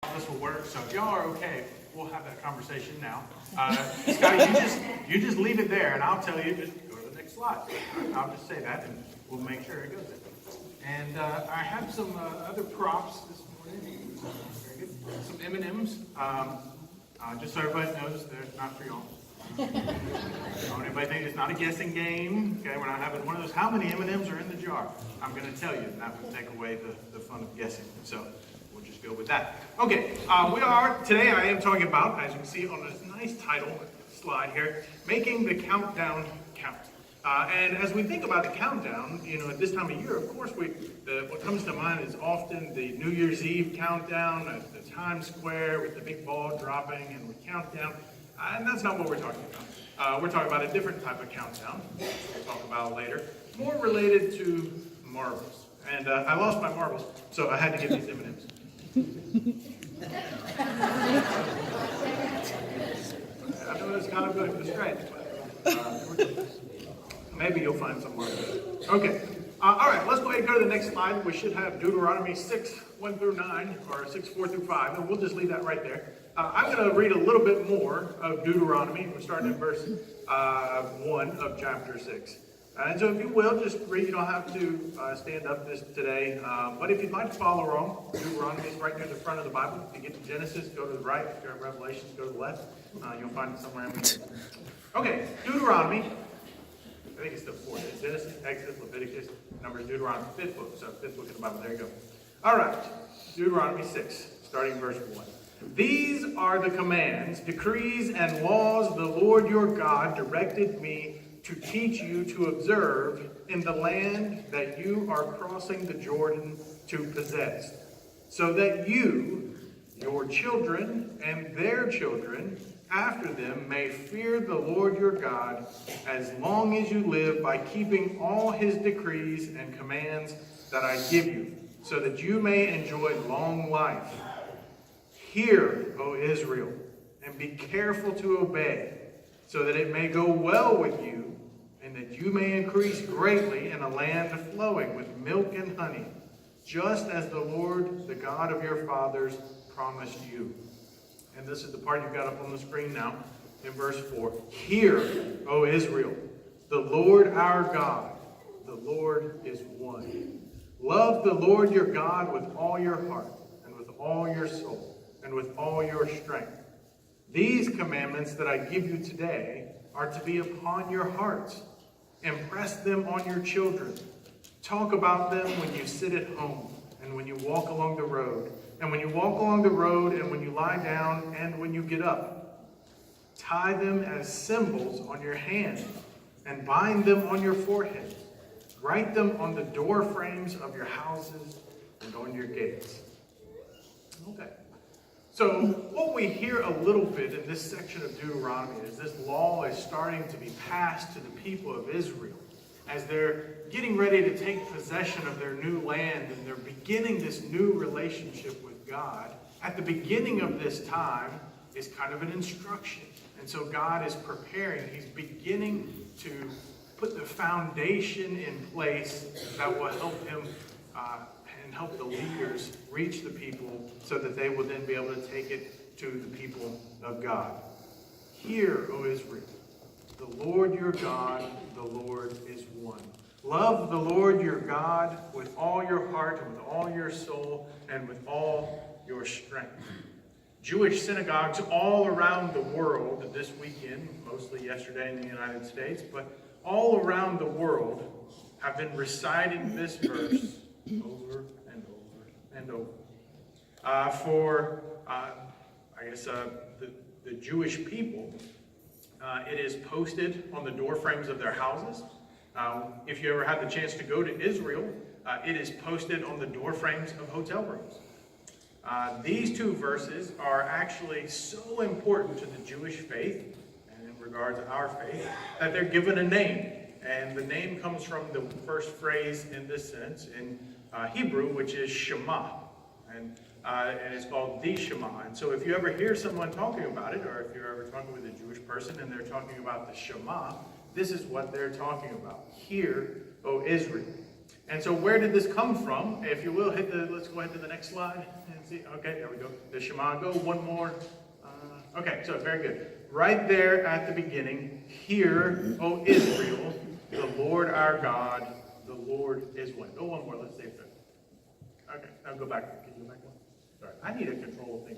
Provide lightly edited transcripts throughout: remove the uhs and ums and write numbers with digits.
This will work. So if y'all are okay, we'll have that conversation now. Scotty, you just leave it there, and I'll tell you, just go to the next slide. I'll just say that, and we'll make sure it goes there. And I have some other props this morning. Very good. Some M&Ms. Just so everybody knows, they're not for y'all. Don't anybody think it's not a guessing game? Okay, we're not having one of those. How many M&Ms are in the jar? I'm going to tell you, and that will take away the fun of guessing. So we'll just go with that. Okay, today I am talking about, as you can see on this nice title slide here, making the countdown count. And as we think about the countdown, at this time of year, of course, what comes to mind is often the New Year's Eve countdown at the Times Square with the big ball dropping and we count down. And that's not what we're talking about. We're talking about a different type of countdown, we'll talk about later, more related to marbles. And I lost my marbles, so I had to get these M&Ms. I know it's kind of a stretch, but maybe you'll find some more. Okay. All right, let's go ahead and go to the next slide. We should have Deuteronomy 6, 1 through 9, or 6, 4 through 5, and we'll just leave that right there. I'm going to read a little bit more of Deuteronomy. We're starting in verse 1 of chapter 6. And so if you will, just read. You don't have to stand up this today. But if you'd like to follow along, Deuteronomy is right near the front of the Bible. If you get to Genesis, go to the right. If you're at Revelation, go to the left. You'll find it somewhere in between. Okay, Deuteronomy. I think it's the fourth. It's Genesis, Exodus, Leviticus, Numbers, Deuteronomy, fifth book. So fifth book of the Bible. There you go. All right, Deuteronomy 6, starting verse 1. These are the commands, decrees, and laws the Lord your God directed me to teach you to observe in the land that you are crossing the Jordan to possess, so that you, your children, and their children after them may fear the Lord your God as long as you live by keeping all his decrees and commands that I give you, so that you may enjoy long life. Hear, O Israel, and be careful to obey, so that it may go well with you, and that you may increase greatly in a land flowing with milk and honey, just as the Lord, the God of your fathers, promised you. And this is the part you've got up on the screen now, in verse 4. Hear, O Israel, the Lord our God, the Lord is one. Love the Lord your God with all your heart, and with all your soul, and with all your strength. These commandments that I give you today are to be upon your hearts. Impress them on your children. Talk about them when you sit at home, and when you walk along the road, and when you walk along the road, and when you lie down, and when you get up. Tie them as symbols on your hand, and bind them on your forehead. Write them on the door frames of your houses and on your gates. Okay. So what we hear a little bit in this section of Deuteronomy is this law is starting to be passed to the people of Israel as they're getting ready to take possession of their new land, and they're beginning this new relationship with God. At the beginning of this time is kind of an instruction. And so God is preparing. He's beginning to put the foundation in place that will help him and help the leaders reach the people so that they will then be able to take it to the people of God. Hear, O Israel, the Lord your God, the Lord is one. Love the Lord your God with all your heart and with all your soul and with all your strength. Jewish synagogues all around the world this weekend, mostly yesterday in the United States, but all around the world have been reciting this verse over and over and over. For the Jewish people, it is posted on the door frames of their houses. If you ever had the chance to go to Israel, it is posted on the door frames of hotel rooms. These two verses are actually so important to the Jewish faith, and in regard to our faith, that they're given a name. And the name comes from the first phrase in this sentence in Hebrew, which is Shema. And it's called the Shema. And so if you ever hear someone talking about it, or if you're ever talking with a Jewish person and they're talking about the Shema, this is what they're talking about. Hear, O Israel. And so where did this come from? If you will, let's go ahead to the next slide and see. Okay, there we go. The Shema, go one more. Okay, so very good. Right there at the beginning, hear, O Israel, the Lord our God, the Lord is one. Go one more, let's see if it. Okay, now go back. Can you go back one? Sorry, I need a control thing.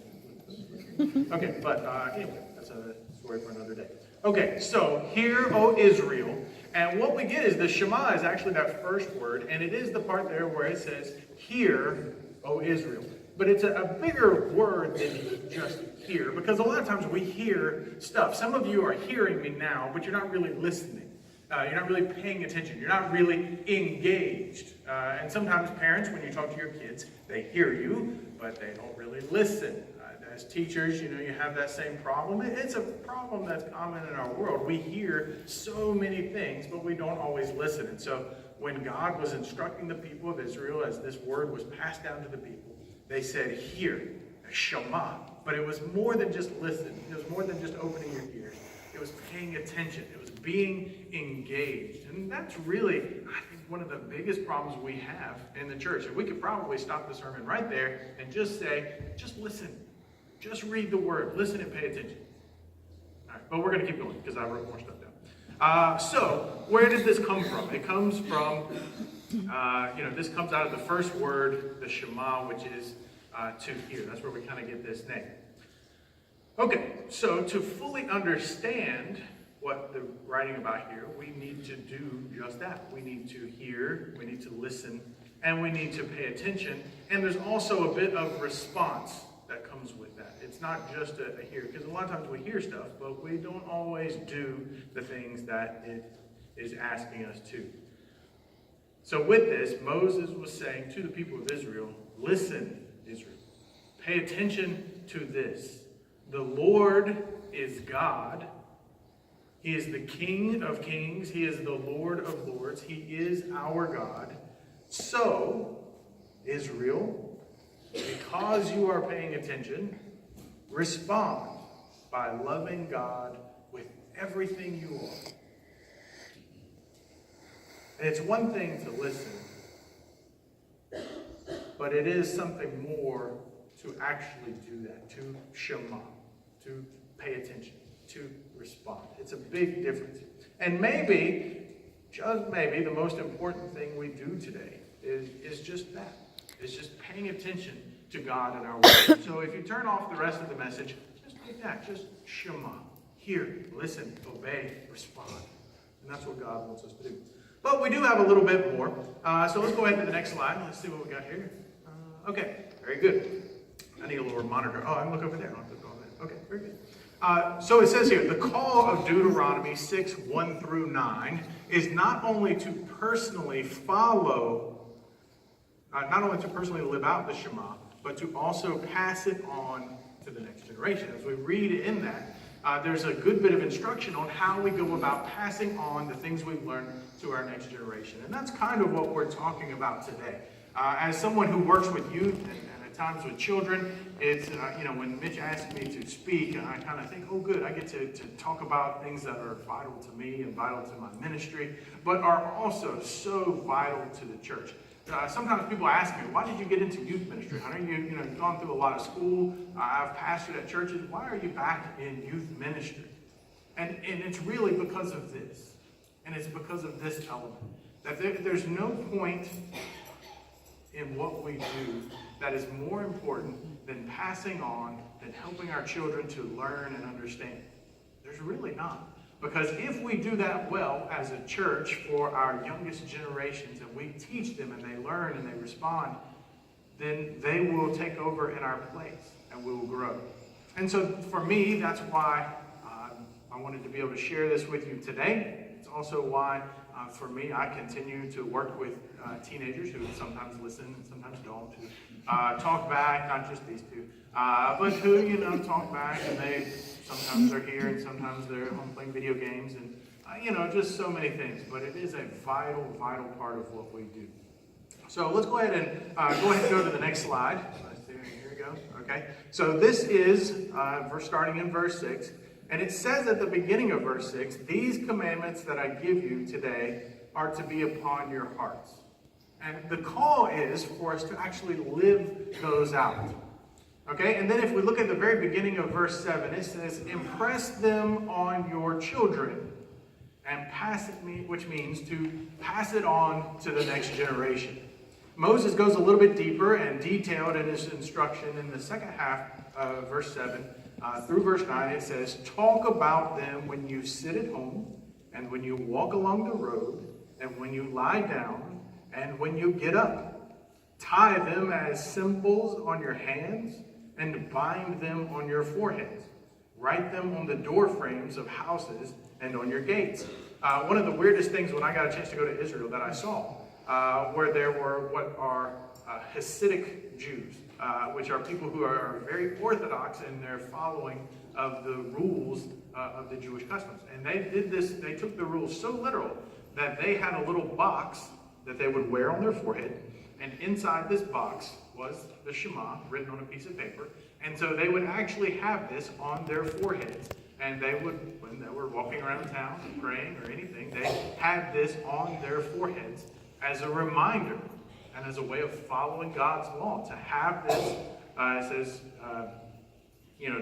Okay, but anyway, that's a story for another day. Okay, so hear, O Israel. And what we get is the Shema is actually that first word, and it is the part there where it says, hear, O Israel. But it's a bigger word than just hear, because a lot of times we hear stuff. Some of you are hearing me now, but you're not really listening. You're not really paying attention. You're not really engaged. And sometimes parents, when you talk to your kids, they hear you, but they don't really listen. As teachers, you have that same problem. It's a problem that's common in our world. We hear so many things, but we don't always listen. And so when God was instructing the people of Israel, as this word was passed down to the people, they said, hear, Shema. But it was more than just listen. It was more than just opening your ears. It was paying attention. It was being engaged. And that's really, I think, one of the biggest problems we have in the church. And we could probably stop the sermon right there and just say, just listen. Just read the word. Listen and pay attention. All right, but we're going to keep going because I wrote more stuff down. So where did this come from? It comes from, this comes out of the first word, the Shema, which is to hear. That's where we kind of get this name. Okay, so to fully understand what the writing about here, we need to do just that. We need to hear, we need to listen, and we need to pay attention. And there's also a bit of response that comes with that. It's not just a hear, because a lot of times we hear stuff, but we don't always do the things that it is asking us to. So with this, Moses was saying to the people of Israel, listen, Israel, pay attention to this. The Lord is God. He is the King of kings. He is the Lord of lords. He is our God. So, Israel, because you are paying attention, respond by loving God with everything you are. And it's one thing to listen, but it is something more to actually do that, to Shema, to pay attention, to respond. It's a big difference. And maybe, just maybe, the most important thing we do today is just that. It's just paying attention to God in our world. So if you turn off the rest of the message, just take that. Just Shema. Hear, listen, obey, respond. And that's what God wants us to do. But we do have a little bit more. So let's go ahead to the next slide. Let's see what we got here. Okay, very good. I need a lower monitor. Oh, I can look over there. Okay, very good. So it says here, the call of Deuteronomy 6, 1 through 9 is not only to personally live out the Shema, but to also pass it on to the next generation. As we read in that, there's a good bit of instruction on how we go about passing on the things we've learned to our next generation. And that's kind of what we're talking about today. As someone who works with youth and at times with children, it's, when Mitch asked me to speak, I kind of think, oh good, I get to talk about things that are vital to me and vital to my ministry, but are also so vital to the church. Sometimes people ask me, why did you get into youth ministry? I know you've gone through a lot of school. I've pastored at churches. Why are you back in youth ministry? And it's really because of this. And it's because of this element. That there's no point in what we do that is more important than passing on, than helping our children to learn and understand. There's really not. Because if we do that well as a church for our youngest generations, and we teach them and they learn and they respond, then they will take over in our place and we will grow. And so for me, that's why I wanted to be able to share this with you today. It's also why, for me, I continue to work with teenagers who sometimes listen and sometimes don't, who talk back, not just these two, but who, talk back, and they sometimes they're here and sometimes they're home playing video games and, just so many things. But it is a vital, vital part of what we do. So let's go ahead and go to the next slide. Here we go. Okay. So this is starting in verse 6. And it says at the beginning of verse 6, these commandments that I give you today are to be upon your hearts. And the call is for us to actually live those out. Okay, and then if we look at the very beginning of verse 7, it says, impress them on your children and pass it, which means to pass it on to the next generation. Moses goes a little bit deeper and detailed in his instruction in the second half of verse 7 through verse 9. It says, talk about them when you sit at home and when you walk along the road and when you lie down and when you get up. Tie them as symbols on your hands and bind them on your foreheads. Write them on the door frames of houses and on your gates. One of the weirdest things when I got a chance to go to Israel that I saw, where there were what are Hasidic Jews, which are people who are very orthodox in their following of the rules of the Jewish customs. And they did this, they took the rules so literal that they had a little box that they would wear on their forehead, and inside this box was the Shema written on a piece of paper. And so they would actually have this on their foreheads. And they would, when they were walking around town and praying or anything, they had this on their foreheads as a reminder and as a way of following God's law. To have this, it says,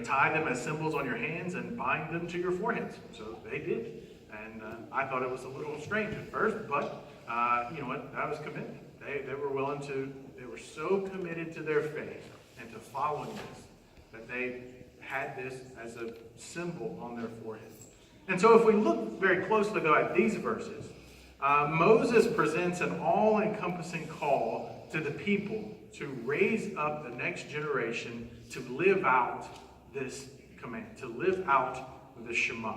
tie them as symbols on your hands and bind them to your foreheads. So they did. And I thought it was a little strange at first, but you know what? That was commitment. They were willing to, they were so committed to their faith and to following this that they had this as a symbol on their foreheads. And so if we look very closely, though, at these verses, Moses presents an all-encompassing call to the people to raise up the next generation to live out this command, to live out the Shema.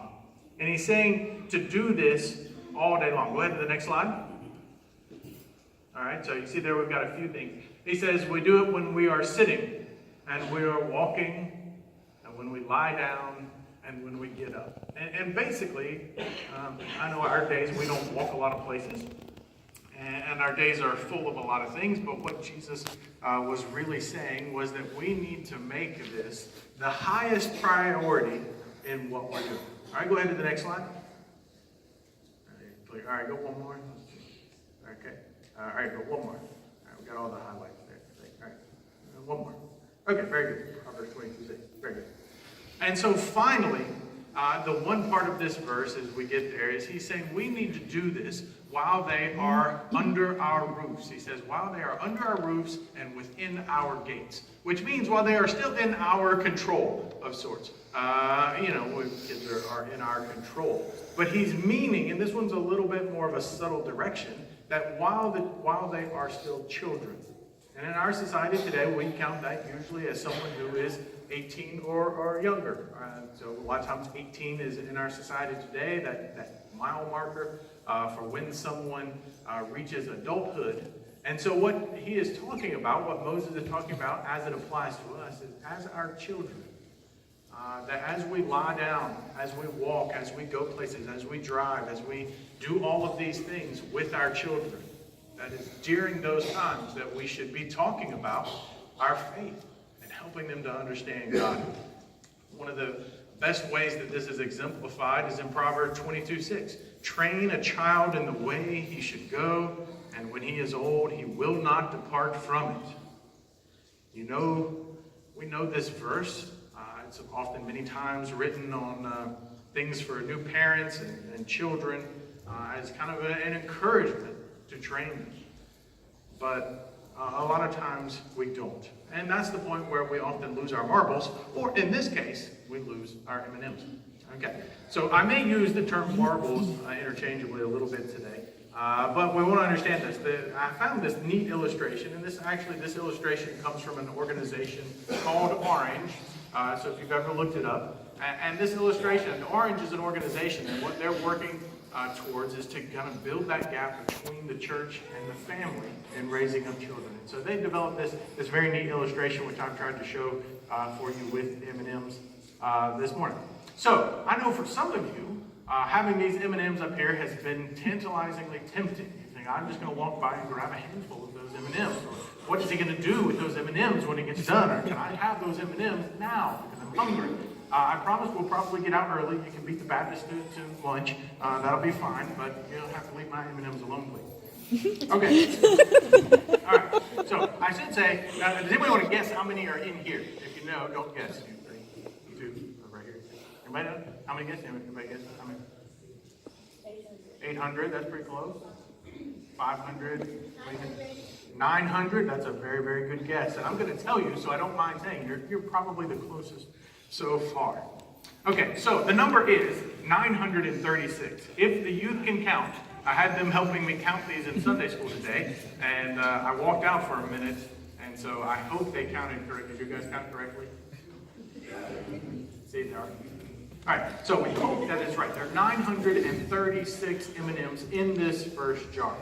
And he's saying to do this all day long. Go ahead to the next slide. All right, so you see there we've got a few things. He says we do it when we are sitting, and we are walking, and when we lie down, and when we get up. And basically, I know our days, we don't walk a lot of places, and our days are full of a lot of things, but what Jesus was really saying was that we need to make this the highest priority in what we're doing. All right, go ahead to the next slide. All right, go one more. Okay. All right, go one more. All right, we got all the highlights there. All right, one more. Okay, very good. Proverbs 22:6. Very good. And so finally, the one part of this verse as we get there is he's saying we need to do this while they are under our roofs. He says while they are under our roofs and within our gates, which means while they are still in our control of sorts. Kids are in our control. But he's meaning, and this one's a little bit more of a subtle direction, that while they are still children. And in our society today, we count that usually as someone who is 18 or younger. So a lot of times 18 is in our society today, that mile marker for when someone reaches adulthood. And so what he is talking about, what Moses is talking about as it applies to us, is as our children. That as we lie down, as we walk, as we go places, as we drive, as we do all of these things with our children, that is during those times that we should be talking about our faith and helping them to understand God. One of the best ways that this is exemplified is in Proverbs 22:6. Train a child in the way he should go, and when he is old, he will not depart from it. We know this verse. It's often many times written on things for new parents and children as kind of an encouragement to train them. But a lot of times we don't. And that's the point where we often lose our marbles, or in this case, we lose our M&Ms. Okay, so I may use the term marbles interchangeably a little bit today, but we want to understand this. I found this neat illustration, and this illustration comes from an organization called Orange. So if you've ever looked it up, and this illustration, Orange is an organization, and what they're working towards is to kind of build that gap between the church and the family in raising up children. And so they developed this very neat illustration, which I've tried to show for you with M&Ms this morning. So I know for some of you, having these M&Ms up here has been tantalizingly tempting. You think, I'm just going to walk by and grab a handful of those M&Ms. Or what is he going to do with those M&Ms when he gets done? Or can I have those M&Ms now because I'm hungry? I promise we'll probably get out early. You can beat the Baptist to lunch. That'll be fine, but you'll have to leave my M&Ms alone, please. Okay. All right. So I should say, does anybody want to guess how many are in here? If you know, don't guess. 2, 3, 2, right here. Anybody know? How many guess? Anybody guess? How many? 800. That's pretty close. 500. 900. That's a very, very good guess. And I'm going to tell you, so I don't mind saying, you're probably the closest so far. Okay, so the number is 936. If the youth can count, I had them helping me count these in Sunday school today, and I walked out for a minute, and so I hope they counted correctly. Did you guys count correctly? See, they are. All right, so we hope that is right. There are 936 M&Ms in this first jar.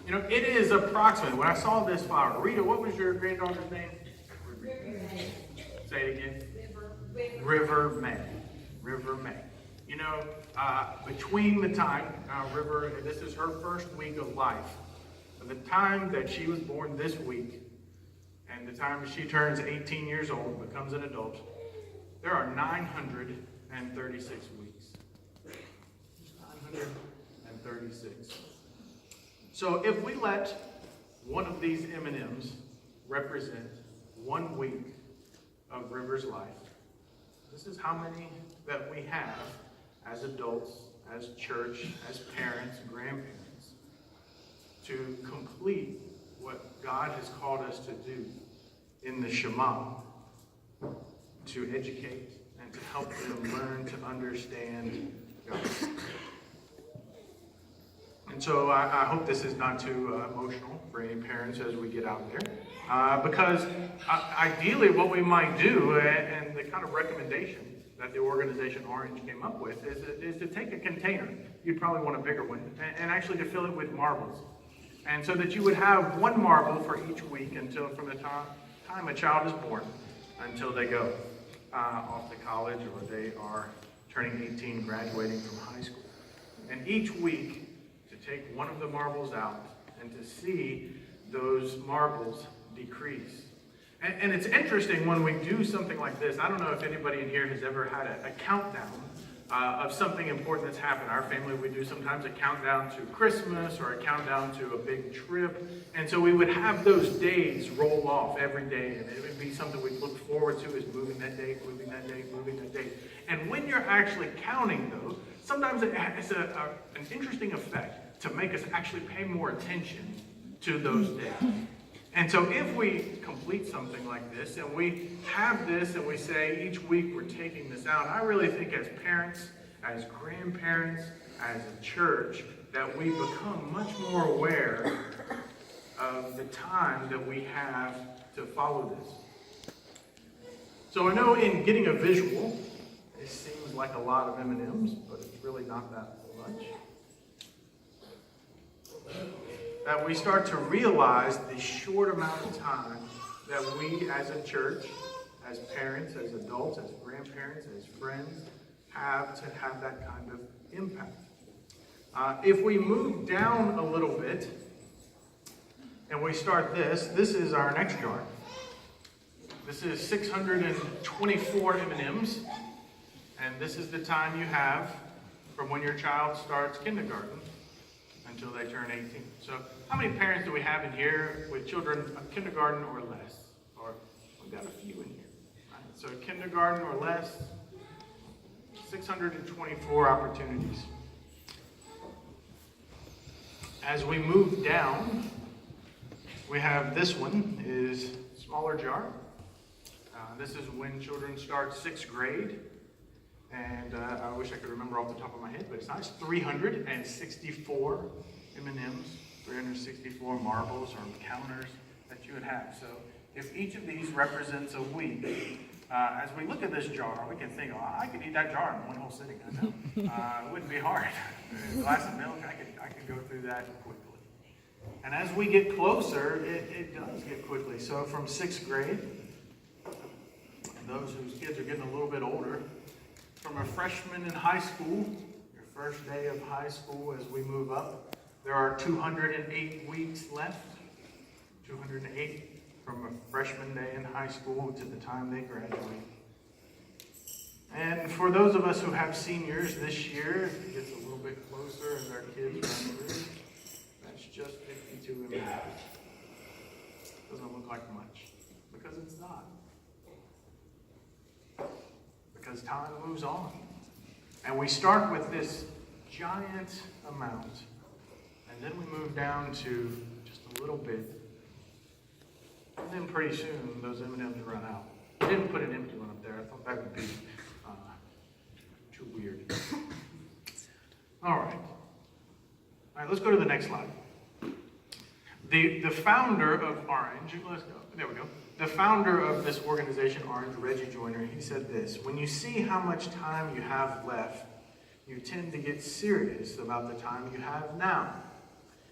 You know, it is approximately, when I saw this flower, Rita, what was your granddaughter's name? Say it again. River May. River May. You know, between the time, River, this is her first week of life, the time that she was born this week, and the time she turns 18 years old, becomes an adult, there are 936 weeks. 936. So if we let one of these M&Ms represent 1 week of River's life, this is how many that we have as adults, as church, as parents, grandparents, to complete what God has called us to do in the Shema, to educate and to help them learn to understand God. And so I hope this is not too emotional for any parents as we get out there. Because ideally what we might do, and the kind of recommendation that the organization Orange came up with, is to take a container. You'd probably want a bigger one, and actually to fill it with marbles. And so that you would have 1 marble for each week until from the time a child is born until they go off to college or they are turning 18, graduating from high school. And each week, take one of the marbles out and to see those marbles decrease. And it's interesting when we do something like this. I don't know if anybody in here has ever had a countdown of something important that's happened. Our family, we do sometimes a countdown to Christmas or a countdown to a big trip. And so we would have those days roll off every day, and it would be something we'd look forward to, is moving that date, moving that date, moving that date. And when you're actually counting those, sometimes it has an interesting effect to make us actually pay more attention to those days. And so if we complete something like this, and we have this, and we say each week we're taking this out, I really think as parents, as grandparents, as a church, that we become much more aware of the time that we have to follow this. So I know in getting a visual, it seems like a lot of M&Ms, but it's really not that much. That we start to realize the short amount of time that we as a church, as parents, as adults, as grandparents, as friends, have to have that kind of impact. If we move down a little bit and we start this is our next jar. This is 624 M&Ms, and this is the time you have from when your child starts kindergarten until they turn 18. So how many parents do we have in here with children of kindergarten or less? Or we've got a few in here. Right? So kindergarten or less, 624 opportunities. As we move down, we have this one is smaller jar. This is when children start 6th grade. And I wish I could remember off the top of my head, but it's not. It's 364 M&Ms, 364 marbles or counters that you would have. So if each of these represents a week, as we look at this jar, we can think, oh, I could eat that jar in one whole sitting. I know. It wouldn't be hard. A glass of milk, I could go through that quickly. And as we get closer, it does get quickly. So from 6th grade, and those whose kids are getting a little bit older, from a freshman in high school, your first day of high school as we move up, there are 208 weeks left. 208 from a freshman day in high school to the time they graduate. And for those of us who have seniors this year, it gets a little bit closer as our kids run through. That's just 52 M&Ms. Doesn't look like much, because it's not. Because time moves on. And we start with this giant amount, and then we move down to just a little bit. And then pretty soon, those M&Ms run out. I didn't put an empty one up there. I thought that would be too weird. All right. All right, let's go to the next slide. The founder of Orange, let's go. There we go. The founder of this organization, Orange, Reggie Joyner, he said this: when you see how much time you have left, you tend to get serious about the time you have now.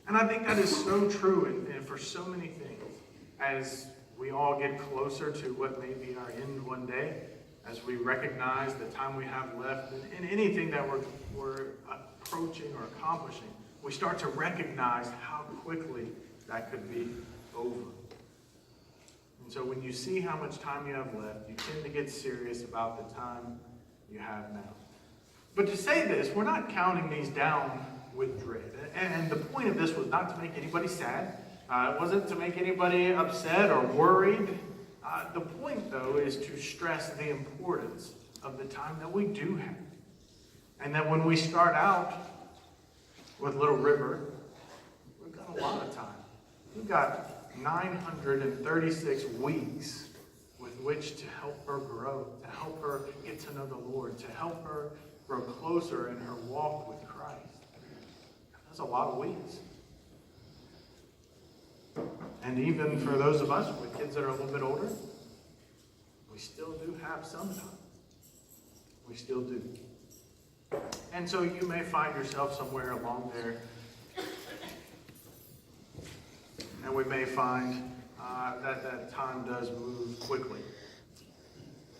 And I think that is so true and for so many things. As we all get closer to what may be our end one day, as we recognize the time we have left in anything that we're approaching or accomplishing, we start to recognize how quickly that could be over. And so when you see how much time you have left, you tend to get serious about the time you have now. But to say this, we're not counting these down with dread. And the point of this was not to make anybody sad. It wasn't to make anybody upset or worried. The point, though, is to stress the importance of the time that we do have. And that when we start out with Little River, we've got a lot of time. We've got 936 weeks with which to help her grow, to help her get to know the Lord, to help her grow closer in her walk with Christ. That's a lot of weeks. And even for those of us with kids that are a little bit older, we still do have some time. We still do. And so you may find yourself somewhere along there, and we may find that time does move quickly.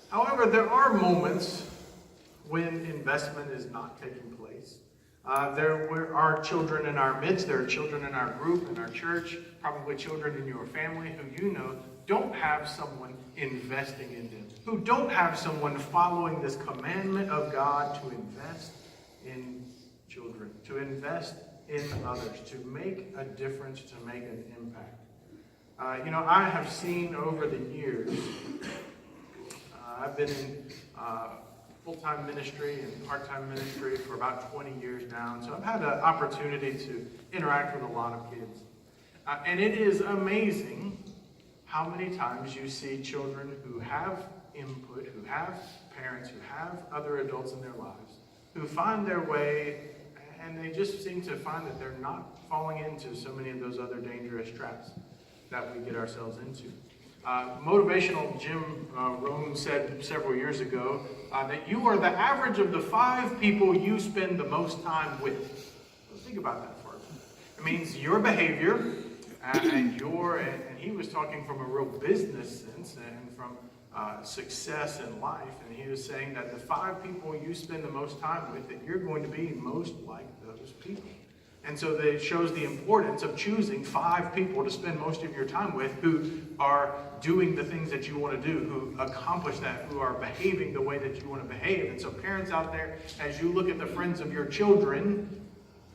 However, there are moments when investment is not taking place. There are children in our midst, there are children in our group, in our church, probably children in your family who you know don't have someone investing in them, who don't have someone following this commandment of God to invest in children, to invest in others, to make a difference, to make an impact. I have seen over the years, I've been in full-time ministry and part-time ministry for about 20 years now. So I've had an opportunity to interact with a lot of kids. And it is amazing how many times you see children who have input, who have parents, who have other adults in their lives, who find their way, and they just seem to find that they're not falling into so many of those other dangerous traps that we get ourselves into. Motivational Jim Rohn said several years ago that you are the average of the 5 people you spend the most time with. So think about that for a minute. It means your behavior and he was talking from a real business sense and from success in life. And he was saying that the 5 people you spend the most time with, that you're going to be most like those people. And so that it shows the importance of choosing 5 people to spend most of your time with who are doing the things that you want to do, who accomplish that, who are behaving the way that you want to behave. And so parents out there, as you look at the friends of your children,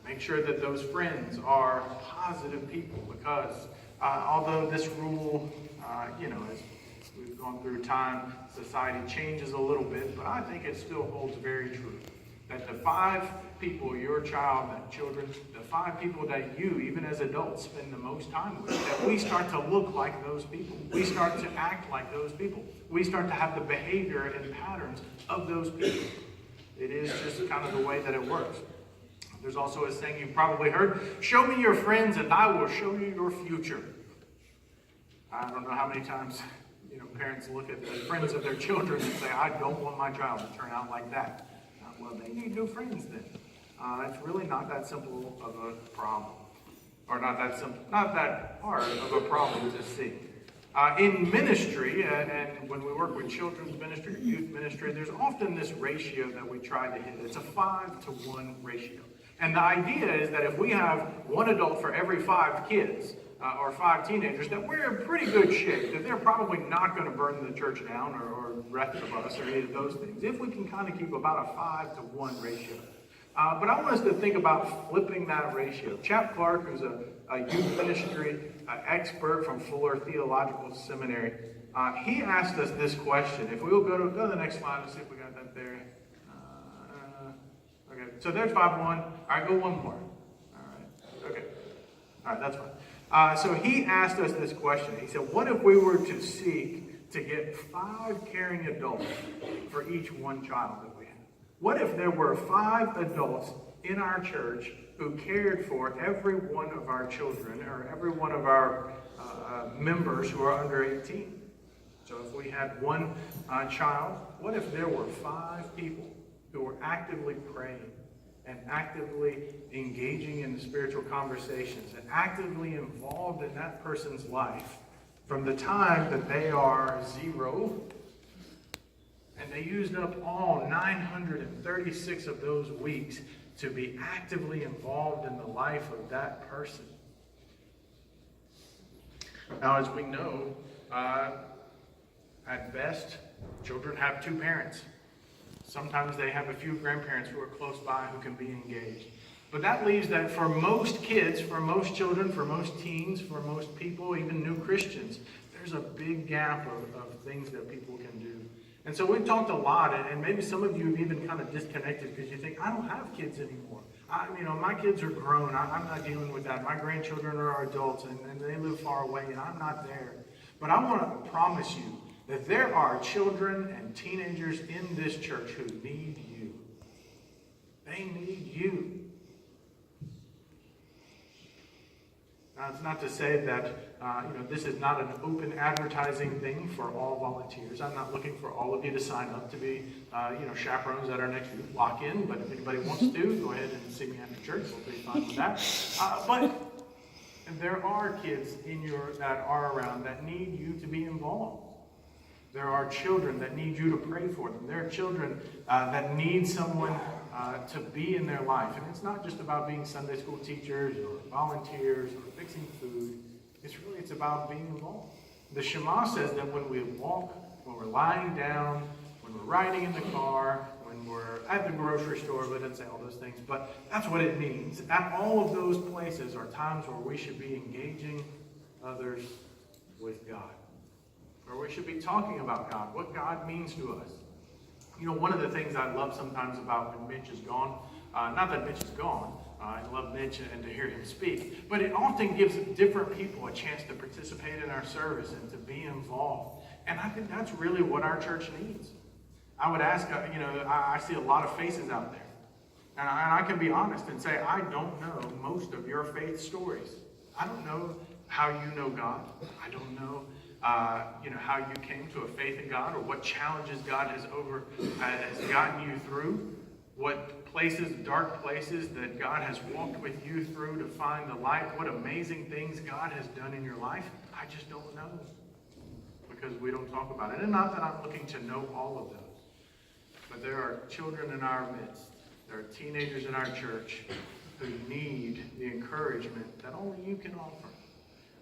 make sure that those friends are positive people, because although this rule, as we've gone through time, society changes a little bit, but I think it still holds very true. That the 5 people, your child, that children, the 5 people that you, even as adults, spend the most time with, that we start to look like those people. We start to act like those people. We start to have the behavior and patterns of those people. It is just kind of the way that it works. There's also a saying you've probably heard, show me your friends and I will show you your future. I don't know how many times parents look at the friends of their children and say, I don't want my child to turn out like that. Well, they need new friends then. It's really not that simple of a problem. Or not that hard of a problem to see. In ministry, and when we work with children's ministry or youth ministry, there's often this ratio that we try to hit. It's a 5-to-1 ratio. And the idea is that if we have 1 adult for every 5 kids, or 5 teenagers, that we're in pretty good shape, that they're probably not going to burn the church down or the rest of us or any of those things, if we can kind of keep about a 5-to-1 ratio. But I want us to think about flipping that ratio. Chap Clark, who's a a youth ministry expert from Fuller Theological Seminary. He asked us this question. If we will go to the next slide, let's see if we got that there. Okay, so there's 5-1. All right, go one more. All right, okay. All right, that's fine. So he asked us this question. He said, what if we were to seek to get 5 caring adults for each one child that we have? What if there were 5 adults in our church who cared for every one of our children or every one of our members who are under 18? So if we had one child, what if there were 5 people who were actively praying and actively engaging in the spiritual conversations and actively involved in that person's life from the time that they are 0, and they used up all 936 of those weeks to be actively involved in the life of that person. Now, as we know, at best, children have 2 parents. Sometimes they have a few grandparents who are close by who can be engaged. But that leaves that for most kids, for most children, for most teens, for most people, even new Christians, there's a big gap of things that people can do. And so we've talked a lot, and maybe some of you have even kind of disconnected because you think, I don't have kids anymore. My kids are grown. I'm not dealing with that. My grandchildren are adults, and they live far away, and I'm not there. But I want to promise you that there are children and teenagers in this church who need you. They need you. Now, it's not to say that this is not an open advertising thing for all volunteers. I'm not looking for all of you to sign up to be chaperones at our next youth lock-in. But if anybody wants to, go ahead and see me after church. We'll be fine with that. But there are kids that are around that need you to be involved. There are children that need you to pray for them. There are children that need someone to be in their life. And it's not just about being Sunday school teachers or volunteers or fixing food. It's about being involved. The Shema says that when we walk, when we're lying down, when we're riding in the car, when we're at the grocery store, but it doesn't say all those things, but that's what it means. At all of those places are times where we should be engaging others with God. Or we should be talking about God, what God means to us. One of the things I love sometimes about when Mitch is gone, not that Mitch is gone, I love Mitch and to hear him speak, but it often gives different people a chance to participate in our service and to be involved. And I think that's really what our church needs. I would ask, I see a lot of faces out there. And I can be honest and say, I don't know most of your faith stories. I don't know how you know God. I don't know how you came to a faith in God, or what challenges God has gotten you through, what places, dark places that God has walked with you through to find the light, what amazing things God has done in your life. I just don't know because we don't talk about it. And not that I'm looking to know all of those, but there are children in our midst, there are teenagers in our church who need the encouragement that only you can offer.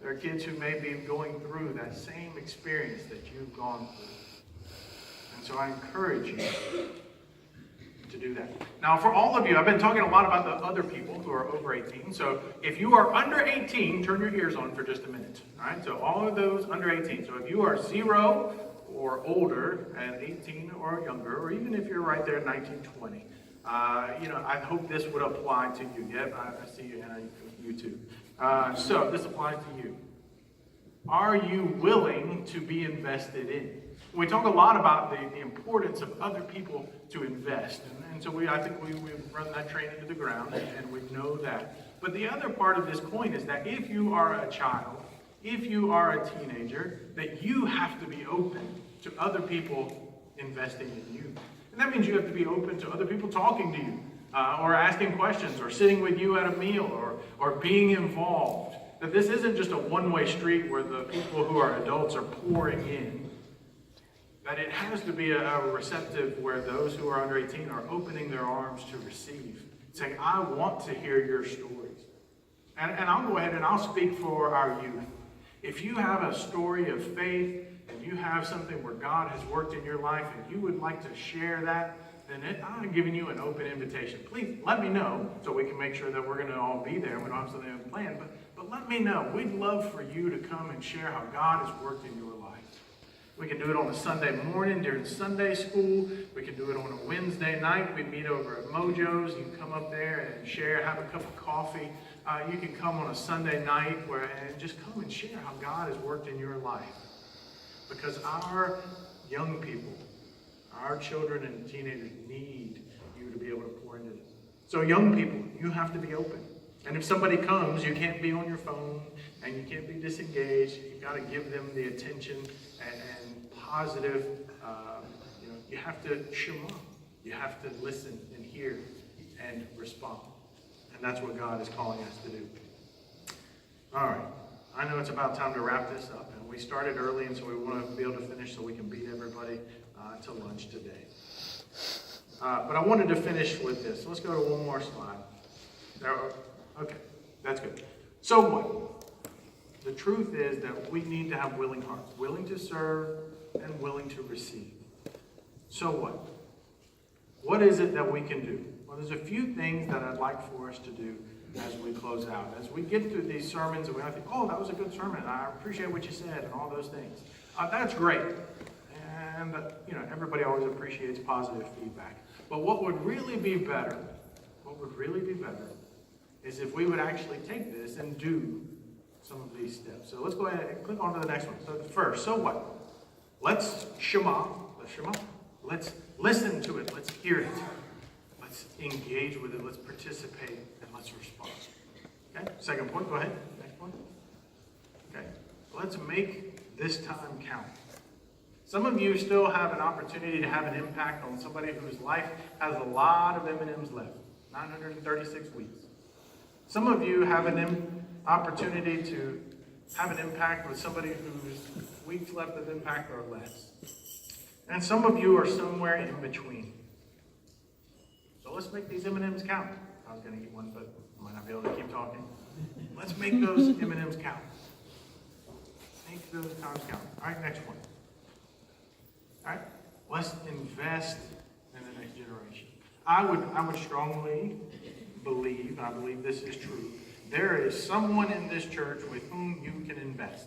There are kids who may be going through that same experience that you've gone through. And so I encourage you to do that. Now, for all of you, I've been talking a lot about the other people who are over 18. So if you are under 18, turn your ears on for just a minute. All right? So all of those under 18. So if you are 0 or older at 18 or younger, or even if you're right there at 19, 20, I hope this would apply to you. Yep, I see you, and you too. So this applies to you. Are you willing to be invested in? We talk a lot about the importance of other people to invest. And so I think we've run that train into the ground, and we know that. But the other part of this coin is that if you are a child, if you are a teenager, that you have to be open to other people investing in you. And that means you have to be open to other people talking to you, or asking questions, or sitting with you at a meal, or being involved. That this isn't just a one-way street where the people who are adults are pouring in. That it has to be a receptive where those who are under 18 are opening their arms to receive, saying, I want to hear your stories. And I'll go ahead and I'll speak for our youth. If you have a story of faith, and you have something where God has worked in your life, and you would like to share that, then I'm giving you an open invitation. Please let me know so we can make sure that we're going to all be there. We don't have something planned, But let me know. We'd love for you to come and share how God has worked in your life. We can do it on a Sunday morning during Sunday school. We can do it on a Wednesday night. We meet over at Mojo's. You can come up there and share, have a cup of coffee. You can come on a Sunday night and just come and share how God has worked in your life. Because our young people, our children and teenagers need you to be able to pour into them. So young people, you have to be open. And if somebody comes, you can't be on your phone and you can't be disengaged. You've got to give them the attention and positive, you have to shema. You have to listen and hear and respond. And that's what God is calling us to do. All right. I know it's about time to wrap this up. And we started early, and so we want to be able to finish so we can beat everybody to lunch today. But I wanted to finish with this. Let's go to one more slide. Okay, that's good. So what? The truth is that we need to have willing hearts, willing to serve and willing to receive. So what? What is it that we can do? Well, there's a few things that I'd like for us to do as we close out. As we get through these sermons and we think, oh, that was a good sermon, I appreciate what you said and all those things. That's great. And, everybody always appreciates positive feedback. But what would really be better, is if we would actually take this and do some of these steps. So let's go ahead and click on to the next one. So first, so what? Let's shema. Let's listen to it. Let's hear it. Let's engage with it. Let's participate. And let's respond. Okay? Second point. Go ahead. Next point. Okay. Let's make this time count. Some of you still have an opportunity to have an impact on somebody whose life has a lot of M&Ms left. 936 weeks. Some of you have an opportunity to have an impact with somebody whose weeks left of impact are less. And some of you are somewhere in between. So let's make these M&Ms count. I was going to eat one, but I might not be able to keep talking. Let's make those M&Ms count. Make those times count. All right, next one. All right, let's invest in the next generation. I would strongly believe, and I believe this is true, there is someone in this church with whom you can invest.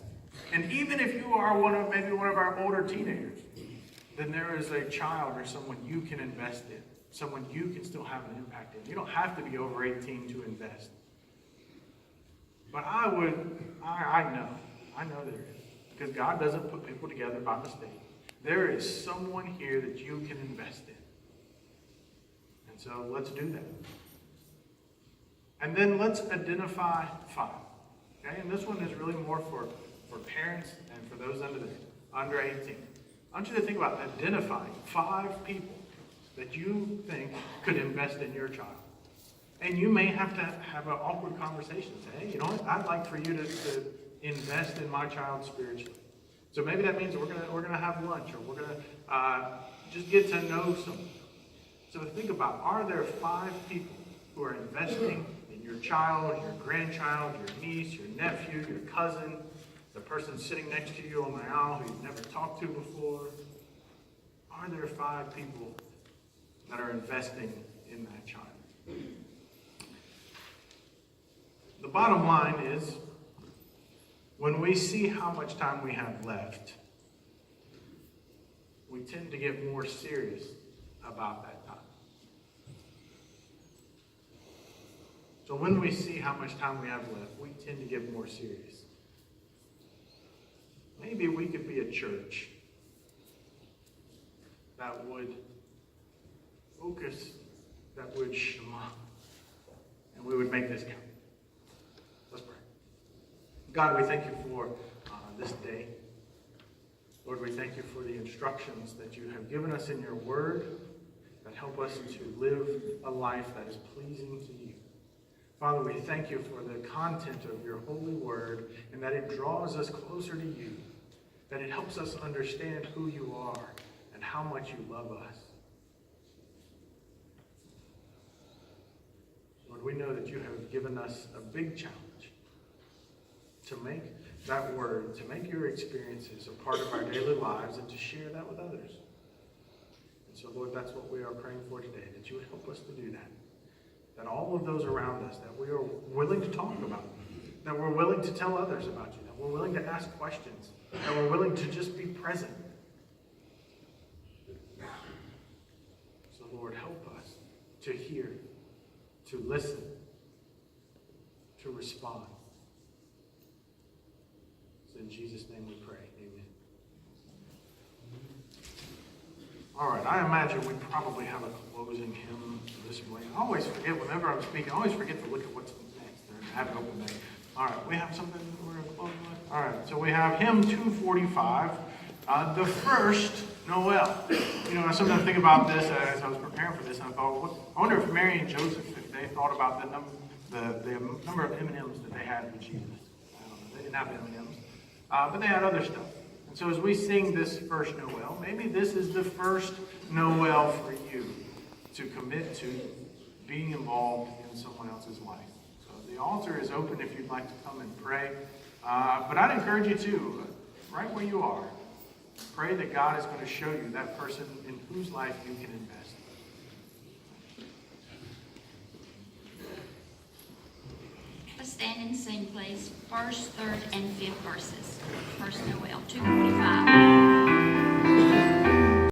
And even if you are maybe one of our older teenagers, then there is a child or someone you can invest in, someone you can still have an impact in. You don't have to be over 18 to invest. But I know there is, because God doesn't put people together by mistake. There is someone here that you can invest in. And so let's do that. And then let's identify 5. Okay? And this one is really more for parents and for those under 18. I want you to think about identifying 5 people that you think could invest in your child. And you may have to have an awkward conversation. Say, hey, you know what? I'd like for you to invest in my child spiritually. So maybe that means we're gonna have lunch, or we're gonna just get to know someone. So think about, are there 5 people who are investing in your child, your grandchild, your niece, your nephew, your cousin, the person sitting next to you on the aisle who you've never talked to before? Are there 5 people that are investing in that child? The bottom line is, when we see how much time we have left, we tend to get more serious about that time. So when we see how much time we have left, we tend to get more serious. Maybe we could be a church that would focus, that would shema, and we would make this count. Let's pray. God, we thank you for this day. Lord, we thank you for the instructions that you have given us in your word that help us to live a life that is pleasing to you. Father, we thank you for the content of your holy word and that it draws us closer to you, that it helps us understand who you are and how much you love us. Lord, we know that you have given us a big challenge to make that word, to make your experiences a part of our daily lives and to share that with others. And so, Lord, that's what we are praying for today, that you would help us to do that. That all of those around us that we are willing to talk about, that we're willing to tell others about you, that we're willing to ask questions, that we're willing to just be present. So Lord, help us to hear, to listen, to respond. So in Jesus' name we pray. Amen. All right, I imagine we probably have a closing hymn this morning. I always forget, whenever I'm speaking, I always forget to look at what's next. I have it open there. All right, we have something we're going to close with? All right, so we have hymn 245, the first Noel. You know, I sometimes think about this as I was preparing for this, and I thought, I wonder if Mary and Joseph, if they thought about the number of M&Ms that they had with Jesus. I don't know, they didn't have M&Ms, but they had other stuff. And so as we sing this first Noel, maybe this is the first Noel for you to commit to being involved in someone else's life. So the altar is open if you'd like to come and pray. But I'd encourage you to, right where you are, pray that God is going to show you that person in whose life you can invest. Let's stand and sing, please. First, third, and fifth verses. First Noel, 245.